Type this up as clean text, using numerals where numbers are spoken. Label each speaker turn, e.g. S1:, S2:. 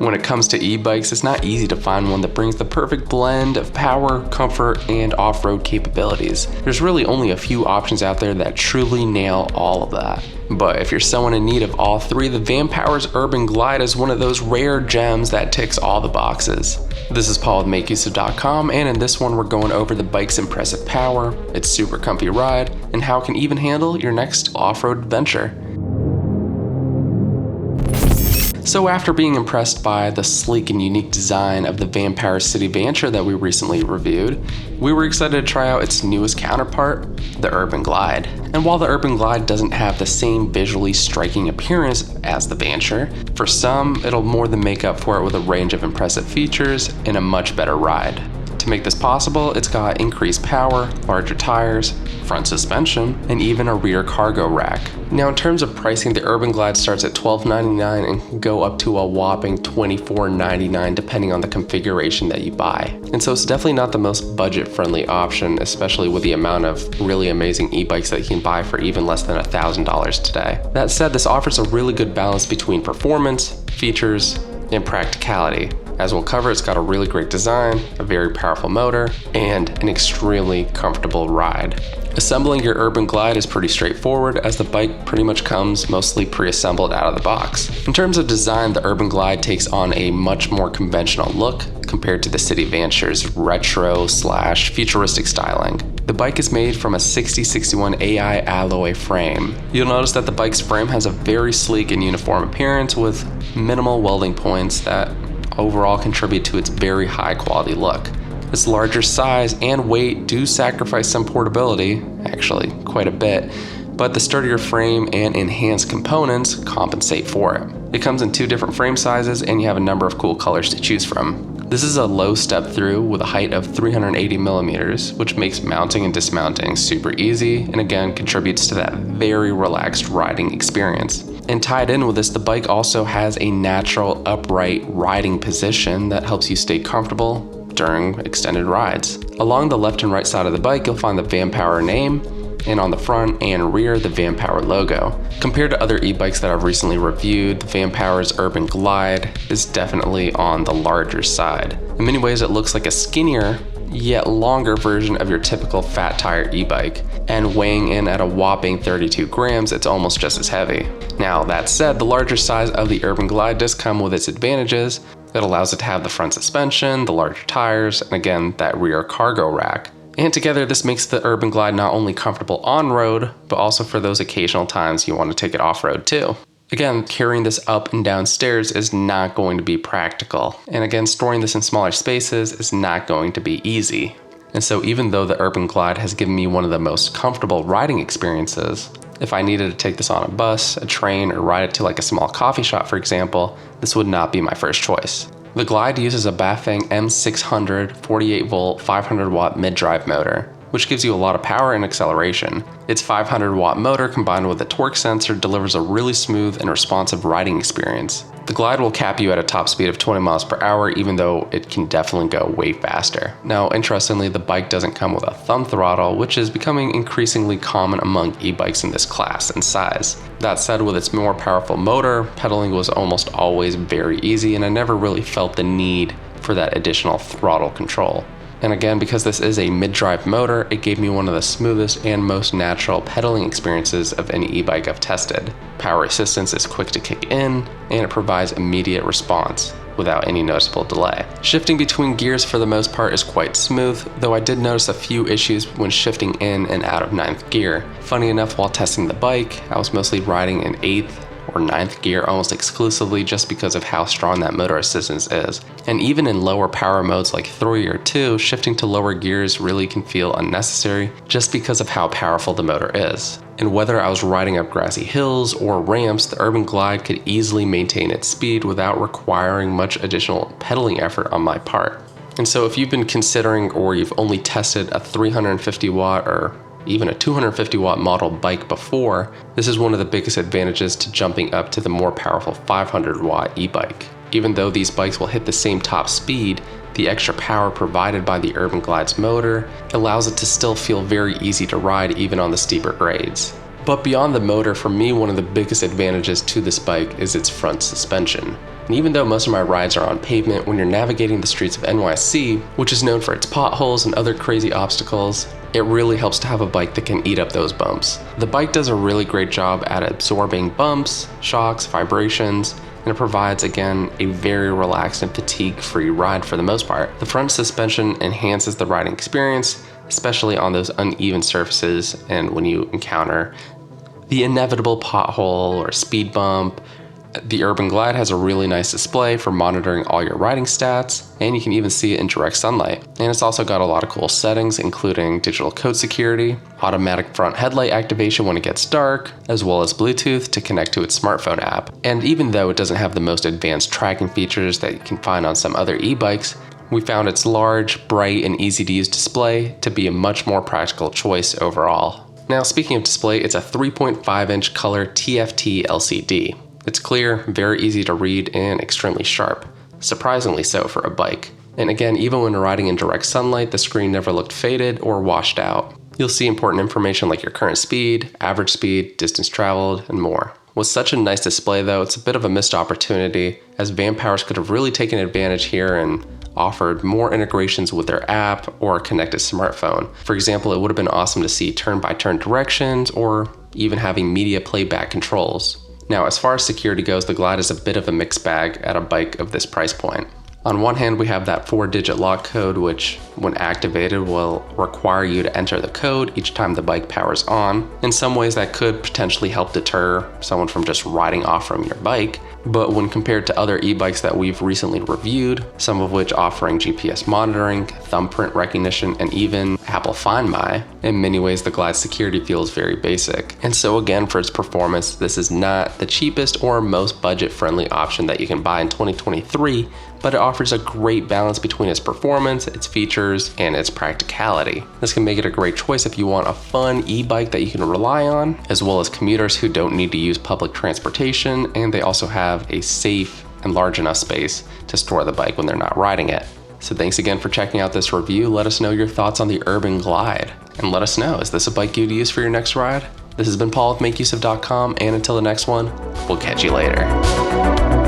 S1: When it comes to e-bikes, it's not easy to find one that brings the perfect blend of power, comfort, and off-road capabilities. There's really only a few options out there that truly nail all of that. But if you're someone in need of all three, the Vanpowers Urban Glide is one of those rare gems that ticks all the boxes. This is Paul with MakeUseOf.com, and in this one we're going over the bike's impressive power, its super comfy ride, and how it can even handle your next off-road adventure. So after being impressed by the sleek and unique design of the Vanpowers City Vanture that we recently reviewed, we were excited to try out its newest counterpart, the Urban Glide. And while the Urban Glide doesn't have the same visually striking appearance as the Vanture, for some it'll more than make up for it with a range of impressive features and a much better ride. To make this possible, it's got increased power, larger tires, front suspension, and even a rear cargo rack. Now in terms of pricing, the Urban Glide starts at $12.99 and can go up to a whopping $24.99 depending on the configuration that you buy. And so it's definitely not the most budget-friendly option, especially with the amount of really amazing e-bikes that you can buy for even less than $1,000 today. That said, this offers a really good balance between performance, features, and practicality. As we'll cover, it's got a really great design, a very powerful motor, and an extremely comfortable ride. Assembling your Urban Glide is pretty straightforward, as the bike pretty much comes mostly pre-assembled out of the box. In terms of design, the Urban Glide takes on a much more conventional look compared to the City Vanture's retro/futuristic styling. The bike is made from a 6061 AI alloy frame. You'll notice that the bike's frame has a very sleek and uniform appearance with minimal welding points that overall contribute to its very high quality look. Its larger size and weight do sacrifice some portability, actually quite a bit, but the sturdier frame and enhanced components compensate for it. It comes in two different frame sizes and you have a number of cool colors to choose from. This is a low step through with a height of 380 millimeters, which makes mounting and dismounting super easy and again contributes to that very relaxed riding experience. And tied in with this, the bike also has a natural upright riding position that helps you stay comfortable during extended rides. Along the left and right side of the bike, you'll find the Vanpower name, and on the front and rear, the Vanpower logo. Compared to other e-bikes that I've recently reviewed, the Vanpowers Urban Glide is definitely on the larger side. In many ways, it looks like a skinnier, yet longer version of your typical fat tire e-bike, and weighing in at a whopping 32 grams, it's almost just as heavy. Now that said, the larger size of the Urban Glide does come with its advantages. It allows it to have the front suspension, the larger tires, and again, that rear cargo rack. And together this makes the Urban Glide not only comfortable on-road, but also for those occasional times you want to take it off-road too. Again, carrying this up and down stairs is not going to be practical. And again, storing this in smaller spaces is not going to be easy. And so even though the Urban Glide has given me one of the most comfortable riding experiences, if I needed to take this on a bus, a train, or ride it to like a small coffee shop, for example, this would not be my first choice. The Glide uses a Bafang M600 48-volt 500-watt mid-drive motor, which gives you a lot of power and acceleration. Its 500-watt motor combined with a torque sensor delivers a really smooth and responsive riding experience. The Glide will cap you at a top speed of 20 miles per hour, even though it can definitely go way faster. Now, interestingly, the bike doesn't come with a thumb throttle, which is becoming increasingly common among e-bikes in this class and size. That said, with its more powerful motor, pedaling was almost always very easy, and I never really felt the need for that additional throttle control. And again, because this is a mid-drive motor, it gave me one of the smoothest and most natural pedaling experiences of any e-bike I've tested. Power assistance is quick to kick in, and it provides immediate response without any noticeable delay. Shifting between gears for the most part is quite smooth, though I did notice a few issues when shifting in and out of 9th gear. Funny enough, while testing the bike, I was mostly riding in 8th or 9th gear almost exclusively just because of how strong that motor assistance is. And even in lower power modes like 3 or 2, shifting to lower gears really can feel unnecessary just because of how powerful the motor is. And whether I was riding up grassy hills or ramps, the Urban Glide could easily maintain its speed without requiring much additional pedaling effort on my part. And so if you've been considering or you've only tested a 350 watt or even a 250 watt model bike before, this is one of the biggest advantages to jumping up to the more powerful 500 watt e-bike. Even though these bikes will hit the same top speed, the extra power provided by the Urban Glide's motor allows it to still feel very easy to ride even on the steeper grades. But beyond the motor, for me, one of the biggest advantages to this bike is its front suspension. And even though most of my rides are on pavement, when you're navigating the streets of NYC, which is known for its potholes and other crazy obstacles, it really helps to have a bike that can eat up those bumps. The bike does a really great job at absorbing bumps, shocks, vibrations, and it provides, again, a very relaxed and fatigue-free ride for the most part. The front suspension enhances the riding experience, especially on those uneven surfaces and when you encounter the inevitable pothole or speed bump. The UrbanGlide has a really nice display for monitoring all your riding stats, and you can even see it in direct sunlight. And it's also got a lot of cool settings, including digital code security, automatic front headlight activation when it gets dark, as well as Bluetooth to connect to its smartphone app. And even though it doesn't have the most advanced tracking features that you can find on some other e-bikes, we found its large, bright, and easy to use display to be a much more practical choice overall. Now, speaking of display, it's a 3.5-inch color TFT LCD. It's clear, very easy to read, and extremely sharp. Surprisingly so for a bike. And again, even when riding in direct sunlight, the screen never looked faded or washed out. You'll see important information like your current speed, average speed, distance traveled, and more. With such a nice display though, it's a bit of a missed opportunity, as Vanpowers could have really taken advantage here and offered more integrations with their app or a connected smartphone. For example, it would have been awesome to see turn-by-turn directions or even having media playback controls. Now, as far as security goes, the Glide is a bit of a mixed bag at a bike of this price point. On one hand, we have that 4-digit lock code, which, when activated, will require you to enter the code each time the bike powers on. In some ways, that could potentially help deter someone from just riding off from your bike. But when compared to other e-bikes that we've recently reviewed, some of which offering GPS monitoring, thumbprint recognition, and even Apple Find My, in many ways the Glide's security feels very basic. And so again, for its performance, this is not the cheapest or most budget-friendly option that you can buy in 2023, but it offers a great balance between its performance, its features, and its practicality. This can make it a great choice if you want a fun e-bike that you can rely on, as well as commuters who don't need to use public transportation, and they also have a safe and large enough space to store the bike when they're not riding it. So thanks again for checking out this review. Let us know your thoughts on the UrbanGlide, and let us know, is this a bike you'd use for your next ride? This has been Paul with MakeUseOf.com, and until the next one, we'll catch you later.